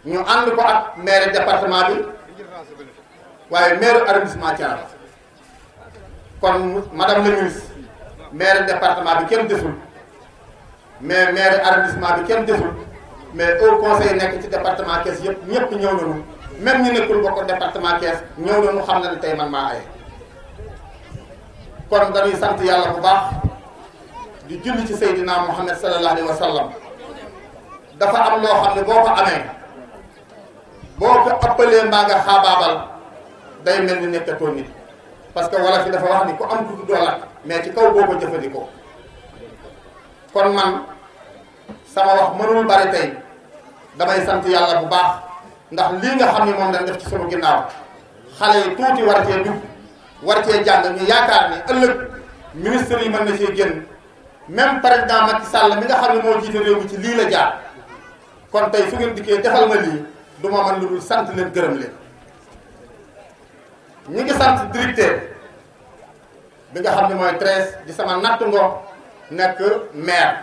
ñu ànd ko ak maire département bi waaye maire arrondissement Thiénaba kon madame le ministre maire département bi kenn desul mais maire arrondissement bi kenn desul mais au conseil nekk ci département Thiès yëpp ñëpp ñëw nañu même ñu nekkul bokk département Thiès ñëw nañu xam na ne tey man maa aye kon dañuy sant yàlla bu baax di julli ci Seydina Muhammad sallallahu alayhi wa sallam dafa am loo xam ne boo ko amee boo ko ëppalee mbaa nga xaabaabal day mel ni nekkatoo nit parce que wala fi dafa wax ni ku am dudd doo lakk mais ci kaw boo ko jëfandikoo kon man sama wax mënul bari tey damay sant yàlla bu baax ndax lii nga xam ne moom lañ def ci sunu ginnaaw xale yi tuuti war cee dugg war cee jàng ñu yaakaar ni ëllëg ministre yi mën na cee génn même président Macky Sall mi nga xam ne moo jiite réew mi ci lii la jaar kon tey su ngeen dikkee defal ma lii du ma mën lu dul sant leen gërëm leen ñi ngi sant directeur bi nga xam ne mooy Thérèse di sama natt ngo nekk maire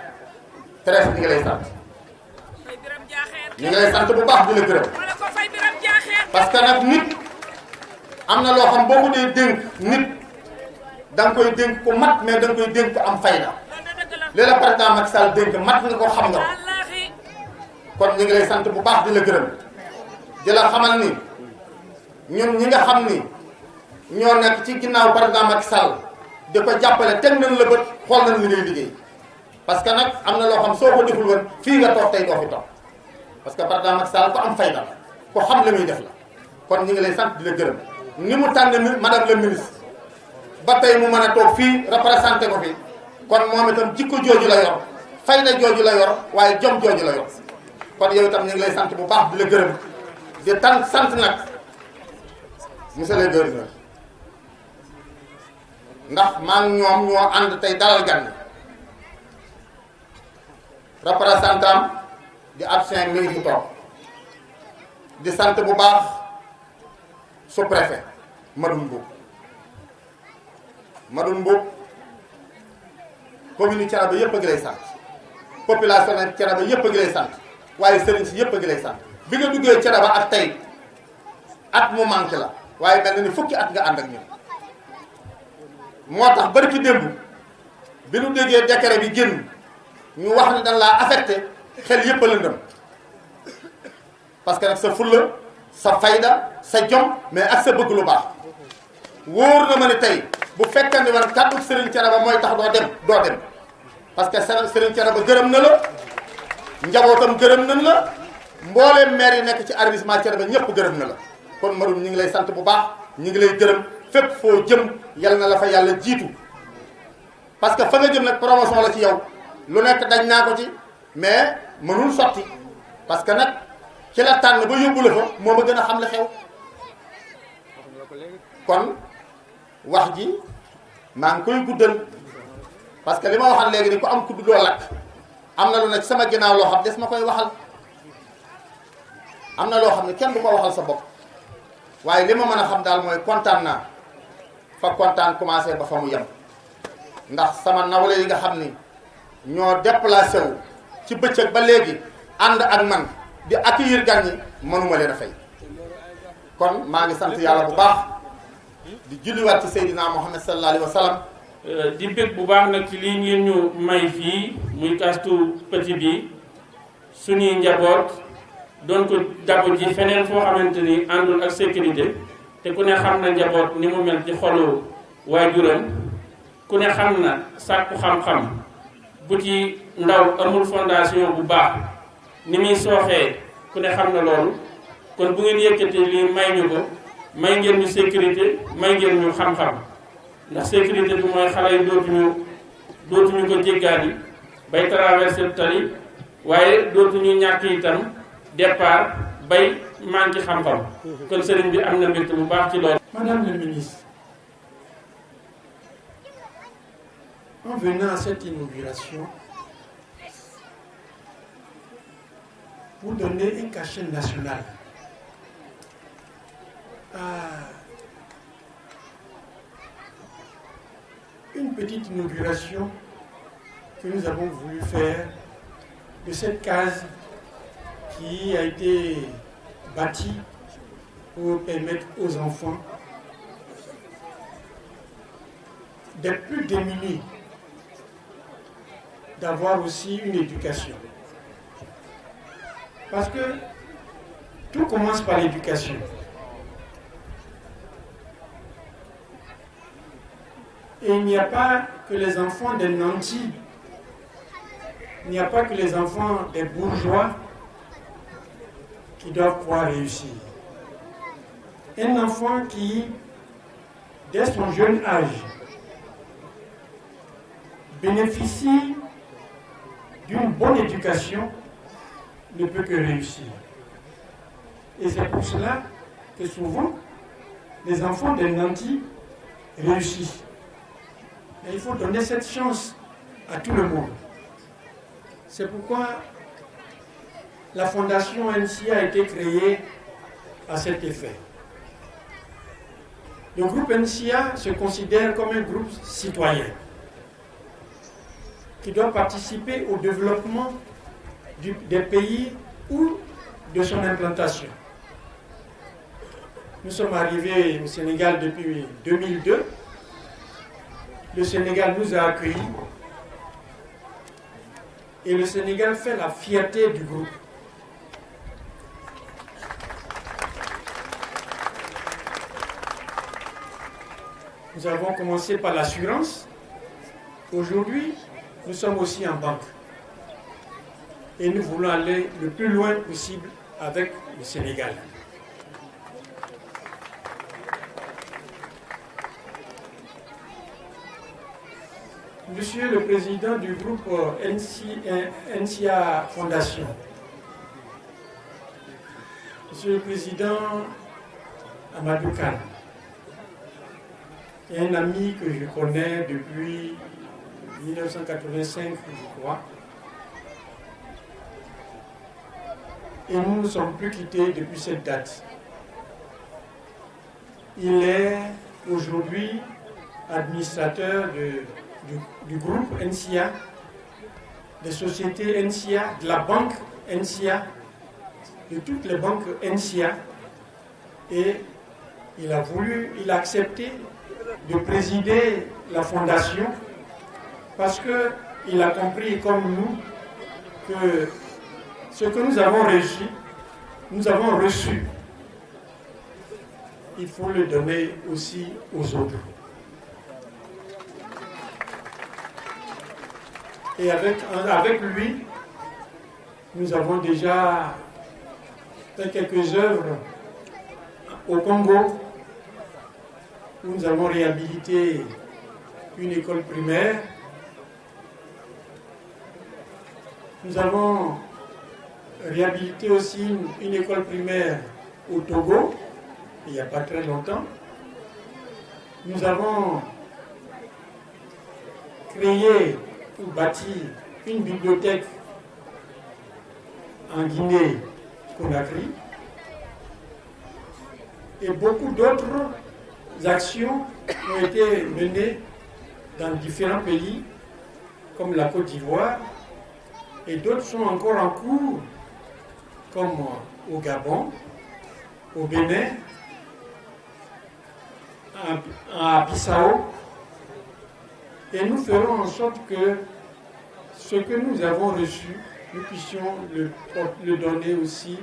Thérèse ñi ngi lay sant ñu ngi lay sant bu baax di la gërëm parce que nag nit am na loo xam boo ko dee dénk nit da nga koy dénk ko mat mais da nga koy dénk ko am fayda léegi la président Macky Sall dénk mat nga ko xam nga kon ñu ngi lay sant bu baax di la gërëm di la xamal ni ñun ñi nga xam ni ñoo nekk ci ginnaaw président Macky Sall di ko jàppale teg nañ la bët xool nañ li ngay liggéey parce que nag am na loo xam soo ko deful woon fii nga toog tey doo fi toog parce que président Macky Sall ko am fayda la ko xam li muy def la kon ñu ngi lay sant di la gërëm ni mu tànn madame le ministre ba tey mu mën a toog fii représenté ko fi kon moom itam jikko jooju la yor fayda jooju la yor waaye jom jooju la yor kon yow itam ñu ngi lay sant bu baax di la gërëm di sant nag monsieur le gouverneur ndax maa ngi ñoom ñoo ànd tey dalal gan représentant di absent mi ngi fi toog di sant bu baax sous-préfet Madoune Mboup commune Thiénaba yëpp a ngi lay sant population nag Thiénaba yëpp a ngi lay sant waaye sëriñ si yëpp a ngi lay sant bi nga duggee Thiénaba ak tey at mu manqué la waaye mel na ni fukki at nga ànd ak ñun moo tax bari ki démb bi nu déggee décret bi génn ñu wax ni dañ laa affecté xel yëpp a lëndëm parce que nag sa fulla sa fayda sa jom mais ak sa bëgg lu baax wóor na ma ne tey bu fekkee ni man kàddu Serigne Thiénaba mooy tax doo dem parce que Serigne Thiénaba gërëm na la njabootam gërëm nañ la mbooleem maire yi nekk ci arrondissement Thiénaba ñëpp gërëm na la kon Madoune ñu ngi lay sant bu baax ñu ngi lay gërëm fépp foo jëm yal na la fa yàlla jiitu parce que fa nga jëm nag promotion la ci yow lu nekk dañ naa ko ci mais mënul sotti parce que nag ci la tànn ba yóbbu la fa moo ma gën a xam la xew kon wax ji maa ngi koy guddal parce que li ma waxal léegi ni ku am kudd doo lakk am na lu ne ci sama ginnaaw loo xam des ma koy waxal am na loo xam ne kenn du ko waxal sa bopp waaye li ma mën a xam daal mooy kontaan naa fa kontaan commencé ba fa mu yem ndax sama nawle yi nga xam ni ñoo déplacé wu ci bëccëg ba léegi ànd ak man di accueillir gan ñi mënuma leen a fay kon maa ngi sant yàlla bu baax di julliwaat ci Seydina Muhammad sallallahu alayhi wa sallam di bég bu baax nag ci lii ngeen ñu may fii muy Casse-Tout Petit bi suñuy njaboot doon ko dabu ji feneen foo xamante ni àndul ak sécurité te ku ne xam na njaboot ni mu mel ci xolu waajuram ku ne xam na sàkku xam-xam bu ci ndaw amul fondation bu baax ni muy sooxee ku ne xam na loolu kon bu ngeen yëkkatee lii may ñu ko may ngeen ñu sécurité may ngeen ñu xam-xam ndax sécurité bi mooy xale yi dootuñu ko jéggaani bay traversé tali waaye dootuñu ñàkk itam départ bay manqué xam-xam kon sëriñ bi am na mbégte bu baax ci loolu. Madame la ministre, en venant à cette inauguration, pour donner un cachet national à une petite inauguration que nous avons voulu faire de cette case qui a été bâti pour permettre aux enfants des plus démunis d'avoir aussi une éducation. Parce que tout commence par l'éducation. Et il n'y a pas que les enfants des nantis, il n'y a pas que les enfants des bourgeois qui doivent pouvoir réussir. Un enfant qui, dès son jeune âge, bénéficie d'une bonne éducation ne peut que réussir. Et c'est pour cela que souvent, les enfants des nantis réussissent. Et il faut donner cette chance à tout le monde. C'est pourquoi la fondation NCA a été créée à cet effet. Le groupe NCA se considère comme un groupe citoyen qui doit participer au développement des pays ou de son implantation. Nous sommes arrivés au Sénégal depuis 2002. Le Sénégal nous a accueillis et le Sénégal fait la fierté du groupe. Nous avons commencé par l'assurance. Aujourd'hui, nous sommes aussi en banque. Et nous voulons aller le plus loin possible avec le Sénégal. Monsieur le Président du groupe NCA Fondation, Monsieur le Président Amadou Kane, un ami que je connais depuis 1985, je crois, et nous ne sommes plus quittés depuis cette date. Il est aujourd'hui administrateur du groupe NCA, des sociétés NCA, de la banque NCA, de toutes les banques NCA, et il a accepté de présider la fondation parce qu'il a compris comme nous que ce que nous avons reçu, il faut le donner aussi aux autres. Et avec lui, nous avons déjà fait quelques œuvres au Congo, où nous avons réhabilité une école primaire. Nous avons réhabilité aussi une école primaire au Togo, il n'y a pas très longtemps. Nous avons créé ou bâti une bibliothèque en Guinée-Conakry et beaucoup d'autres actions ont été menées dans différents pays comme la Côte d'Ivoire et d'autres sont encore en cours comme au Gabon, au Bénin, à Bissau. Et nous ferons en sorte que ce que nous avons reçu, nous puissions le donner aussi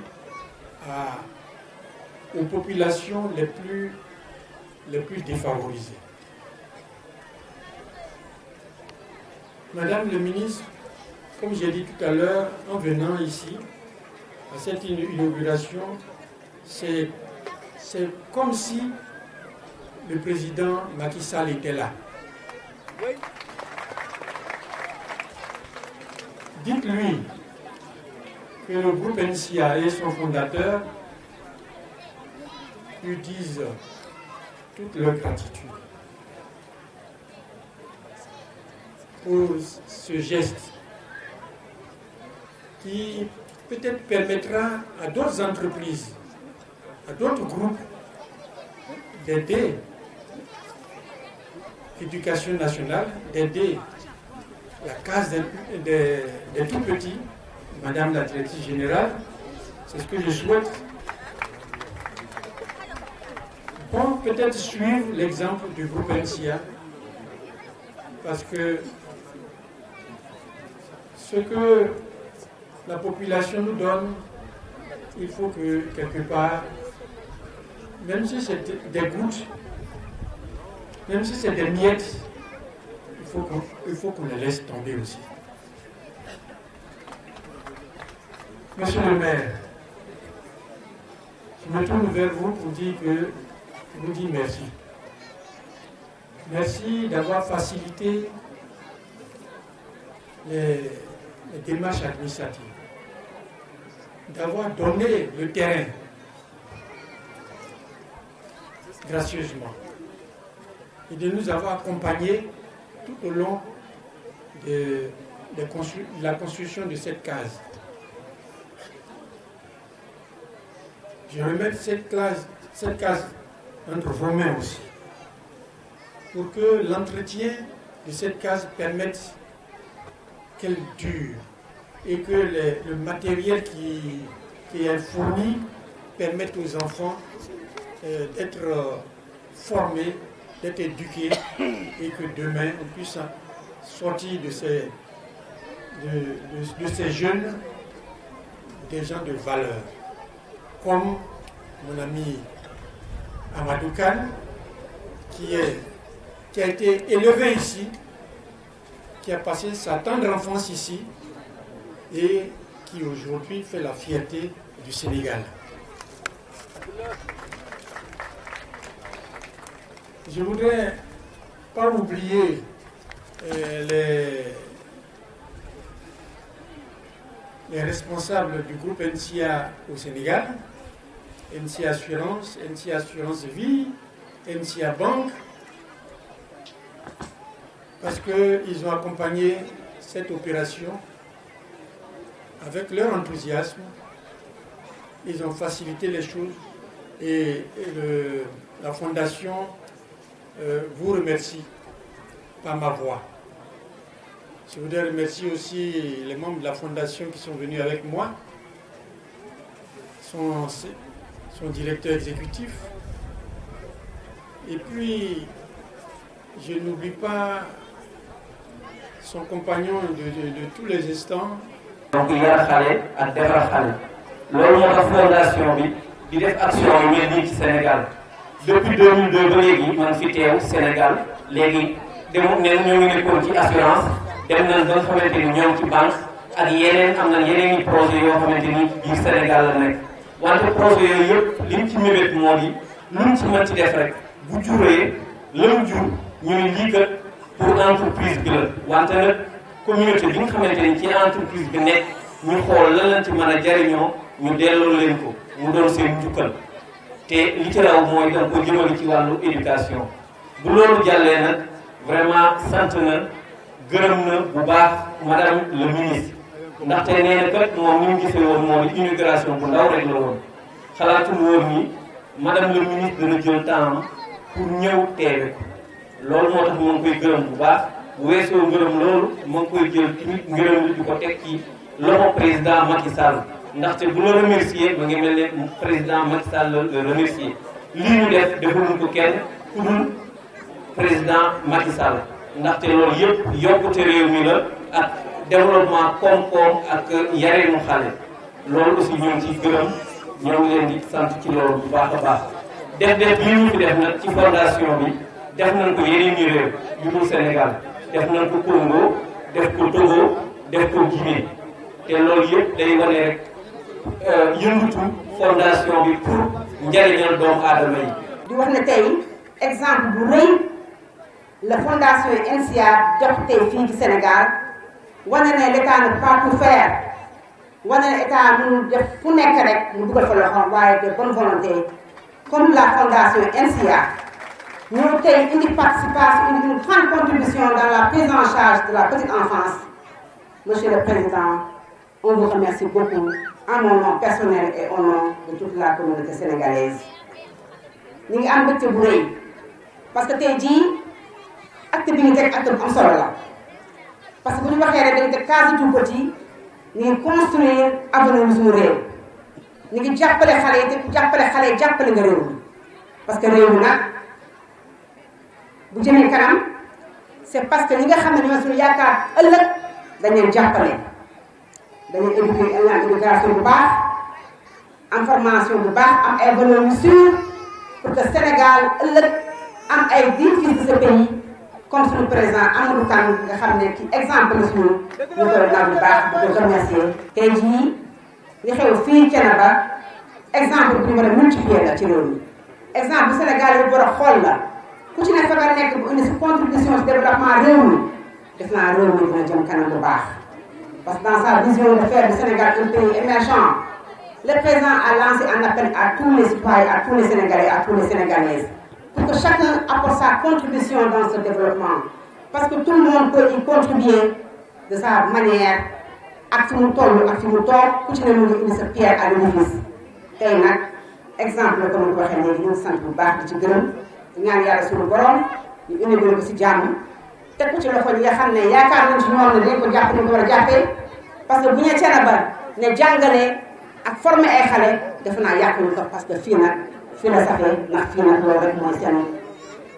aux populations les plus défavorisées. Madame le ministre, comme j'ai dit tout à l'heure, en venant ici, à cette inauguration, c'est comme si le président Macky Sall était là. Dites-lui que le groupe NCA et son fondateur lui disent toute leur gratitude pour ce geste qui peut-être permettra à d'autres entreprises, à d'autres groupes d'aider l'éducation nationale, d'aider la case des tout petits, Madame la Directrice Générale, c'est ce que je souhaite vont peut-être suivre l'exemple du groupe NCA, parce que ce que la population nous donne, il faut que quelque part, même si c'est des gouttes, même si c'est des miettes, il faut qu'on les laisse tomber aussi. Monsieur le maire, je me tourne vers vous pour dire merci. Merci d'avoir facilité les démarches administratives, d'avoir donné le terrain gracieusement et de nous avoir accompagnés tout au long de la construction de cette case. Je remets cette case entre vos mains aussi, pour que l'entretien de cette case permette qu'elle dure et que le matériel qui est fourni permette aux enfants d'être formés, d'être éduqués et que demain on puisse sortir de ces jeunes des gens de valeur, comme mon ami Amadou Kane, qui a été élevé ici, qui a passé sa tendre enfance ici et qui aujourd'hui fait la fierté du Sénégal. Je ne voudrais pas oublier les responsables du groupe NCA au Sénégal, NCA Assurance, NCA Assurance Vie, NCA Banque, parce qu'ils ont accompagné cette opération avec leur enthousiasme. Ils ont facilité les choses et la Fondation vous remercie par ma voix. Je voudrais remercier aussi les membres de la Fondation qui sont venus avec moi, son directeur exécutif. Et puis, je n'oublie pas son compagnon de tous les instants. Donc yar xale ak defar xale loolu moo tax fondation bi di def action yu mel nii ci Sénégal depuis 2002 ba léegi man fi teew Sénégal léegi demoon neen ñoo ngi nekkoon ci assurance dem nañ ba nga xamante ni ñoo ngi ci banque ak yeneen am nañ yeneen i projet yoo xamante ni biir Sénégal la nekk wante projet yooyu yëpp liñ ci mébét moo di luñ ci mën ci def rek bu juree lam jur ñu ne lii kat pour entreprise bi la wante nag communauté bi nga xamante ni ci entreprise bi nekk ñu xool lan lañ ci mën a jariñoo ñu delloo leen ko mu doon seen njukkal te li ci raw mooy danga ko jëmale ci wàllu éducation bu loolu jàllee nag vraiment sant na gërëm na bu baax madame le ministre ndaxte nee na kat moom ni mu gisee woon moo di inauguration bu ndaw rek la woon xalaatul woon ni madame le ministre dana jël temps pour ñëw teewe ko loolu moo tax moo ngi koy gërëm bu baax bu weesoo ngërëm loolu moo ngi koy jël tamit ngërëm li di ko teg ci loxo président Macky Sall ndaxte bu la remercier ba ngi mel ne président Macky Sall la remercier lii ñu def defaluñ ko kenn ku dul président Macky Sall ndaxte loolu yëpp yokkute réew mi la ak développement koom-koom ak yareenu xale loolu aussi ñoo ngi ciy gërëm ñoo ngi leen di sant ci loolu bu baax a baax def lii ñu fi def nag ci fondation bi def nañ ko yeneen i réew yu dul Sénégal def nañ ko Congo def ko Togo def ko Guinée te loolu yëpp day wane rek yëngatu fondation bi pour njariñal doomu aadama yi. di wax ne tey exemple bu rëy la fondation NCA jox tey fii ci Sénégal wane ne l'état ne peut pas tout faire wane ne état mënul def fu nekk rek mu dugal fa loxoom waaye de bonne volonté comme la fondation NCA ñoo tey indi participation indi une grande contribution dans la prise en charge de la petite enfance. Monsieur le Président, on vous remercie beaucoup en mon nom personnel et au nom de toute la communauté sénégalaise. ñu ngi am mbégte bu rëy parce que tey jii acte bi ñu teg acte bu am solo la parce que bu ñu waxee rek dañu teg case tout petit ñu ngi construire avenir suñu réew ñu ngi jàppale xale yi te jàppale xale yi jàppale nga réew mi parce que réew mi nag bu jëmee kanam c'est parce que ñi nga xam ne ñoo suñu yaakaar ëllëg dañ leen jàppale dañuy éducation bu baax am formation bu baax am ay valeurs yu sûres pour que Sénégal ëllëg am ay dignes fils de ce pays comme suñu président Amadou Kane nga xam ne ci exemple la suñu ñu koy naan bu baax di ko remercier. tey jii li xew fii Thiénaba exemple bu ñu war a multiplier la ci réew mi exemple bu Sénégal yi war a xool la ku ci ne fa nga nekk bu indi si contribution si développement réew mi def naa réew mi dina jëm kanam bu baax. Parce que dans sa vision de faire du Sénégal un pays émergent, le président a lancé un appel à tous les citoyens, à tous les Sénégalais, à tous les Sénégalaises, pour que chacun apporte sa contribution dans ce développement. Parce que tout le monde peut y contribuer de sa manière, ak fi mu toll ak fi mu toog ku ci ne mu ngi indi sa pierre à l'édifice. tey nag exemple comme ni ko waxee léegi ñu sant bu baax di ci gërëm di ñaan yàlla suñu borom ñu inauguré ko si jàmm. teg ko ci loxo ñi nga xam ne yaakaar nañ ci ñoom ne dañ ko jàpp dañ ko war a jàppee parce que bu ñu Thiénaba ne jàngale ak former ay xale defe naa yàquñu ko parce que fii nag fii la safee ndax fii nag loolu rek mooy seen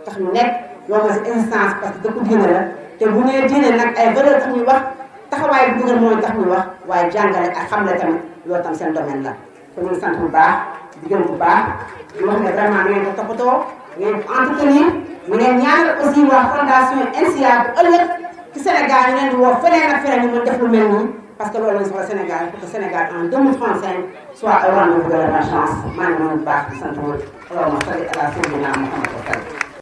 tax ñu nekk loolu mooy si existence parce que dëkku diine la te bu ñëwee diine nag ay valeur tax ñuy wax taxawaay bu dëgër mooy tax ñuy wax waaye jàngale ak xamle tamit loolu tam seen domaine la kon ñu sant bu baax di gërëm bu baax di wax ne vraiment ngeen ko toppatoo ngeen ko entretenir mu ngeen ñaanal aussi waa fondation NCA bu ëllëg ci Sénégal ñu leen di woo feneen ak feneen ñu mën def lu mel nii parce que loolu lañ soxla Sénégal pour que Sénégal en 2035 soit au rendez-vous de la chance maa ngi leen bu baax di sant woon allahumma salli ala sayyidina Muhammad wa sallam